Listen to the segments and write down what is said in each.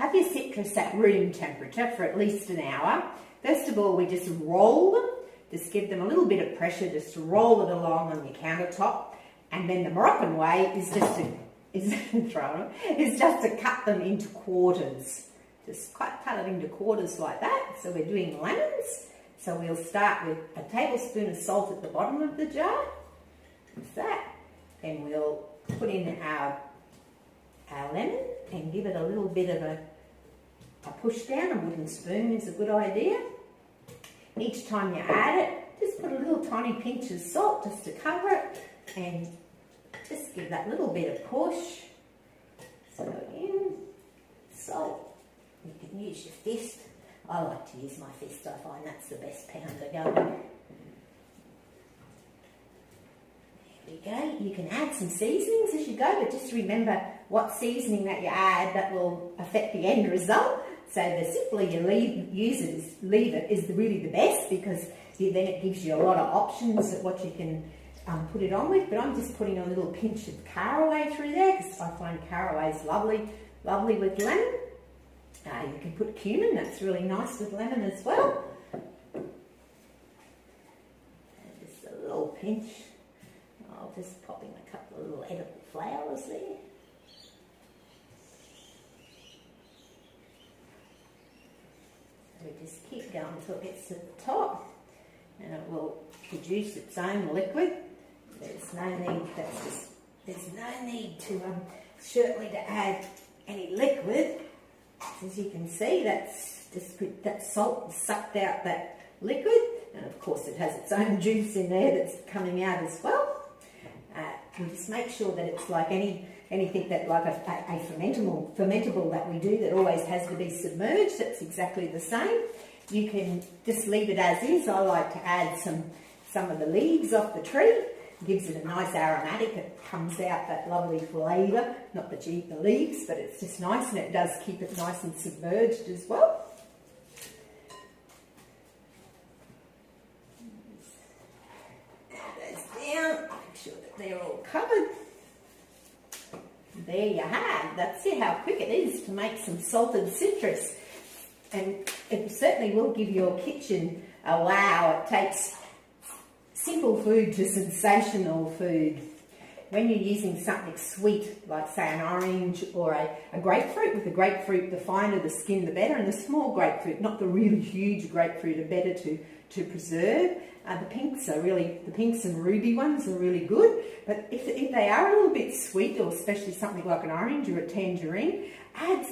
have your citrus at room temperature for at least an hour. First of all, we just roll them. Just give them a little bit of pressure, just to roll it along on your countertop. And then the Moroccan way is just to cut them into quarters. Just cut it into quarters like that. So we're doing lemons. So we'll start with a tablespoon of salt at the bottom of the jar. That's that. Then we'll put in our lemon and give it a little bit of a push down. A wooden spoon is a good idea. Each time you add it, just put a little tiny pinch of salt just to cover it and just give that little bit of push. So in, salt. You can use your fist. I like to use my fist. I find that's the best pounder going. There we go. You can add some seasonings as you go, but just remember what seasoning that you add, that will affect the end result. So the simpler you leave it is really the best, because then it gives you a lot of options at what you can put it on with. But I'm just putting a little pinch of caraway through there because I find caraway is lovely with lemon. You can put cumin, that's really nice with lemon as well. And just a little pinch. I'll just pop in a couple of little edible flowers there. So we just keep going until it gets to the top, and it will produce its own liquid. There's no need to certainly to add any liquid. As you can see, that salt sucked out that liquid, and of course it has its own juice in there that's coming out as well. And just make sure that it's like anything that like a fermentable that we do that always has to be submerged. That's exactly the same. You can just leave it as is. I like to add some of the leaves off the tree. It gives it a nice aromatic. It comes out that lovely flavour. Not that you eat the leaves, but it's just nice, and it does keep it nice and submerged as well. Add those down. Make sure that they're all covered. There you have. That's it, how quick it is to make some salted citrus. And it certainly will give your kitchen a wow. It takes simple food to sensational food. When you're using something sweet, like say an orange or a grapefruit, with the grapefruit, the finer the skin, the better, and the small grapefruit, not the really huge grapefruit, are better to preserve. The pinks and ruby ones are really good, but if they are a little bit sweet, or especially something like an orange or a tangerine, add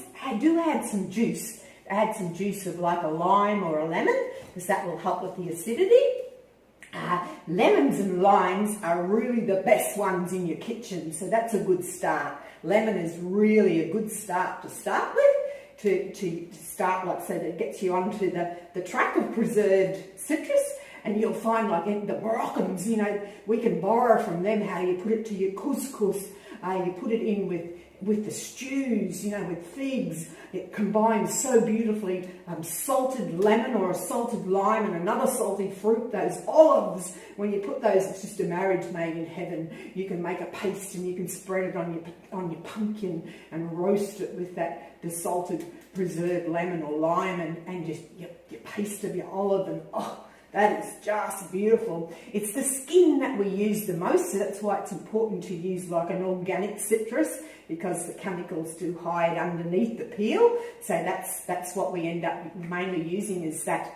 some juice. Add some juice of like a lime or a lemon, because that will help with the acidity. Lemons and limes are really the best ones in your kitchen, so that's a good start. Lemon is really a good start to start with, to start like so that it gets you onto the track of preserved citrus. And you'll find like in the Moroccans, you know, we can borrow from them how you put it to your couscous. You put it in with the stews, you know, with figs. It combines so beautifully. Salted lemon or a salted lime and another salty fruit, those olives, when you put those, it's just a marriage made in heaven. You can make a paste and you can spread it on your pumpkin and roast it with the salted preserved lemon or lime and just your paste of your olive, and oh, that is just beautiful. It's the skin that we use the most, so that's why it's important to use like an organic citrus, because the chemicals do hide underneath the peel. So that's what we end up mainly using, is that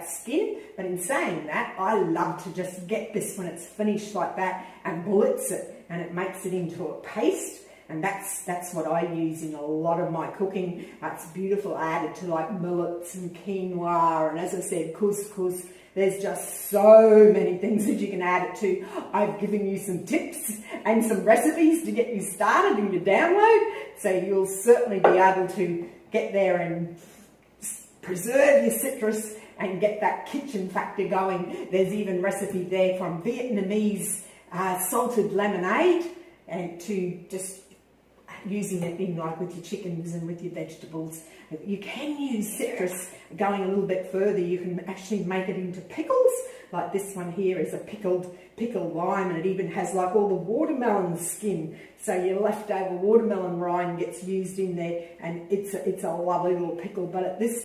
skin. But in saying that, I love to just get this when it's finished like that and blitz it, and it makes it into a paste. And that's what I use in a lot of my cooking. It's beautiful. I add it to like millets and quinoa, and as I said, couscous. There's just so many things that you can add it to. I've given you some tips and some recipes to get you started in your download, so you'll certainly be able to get there and preserve your citrus and get that kitchen factor going. There's even recipe there from Vietnamese salted lemonade, and to just using it in like with your chickens and with your vegetables. You can use citrus going a little bit further. You can actually make it into pickles. Like this one here is a pickled lime, and it even has like all the watermelon skin. So your leftover watermelon rind gets used in there, and it's a lovely little pickle. But at this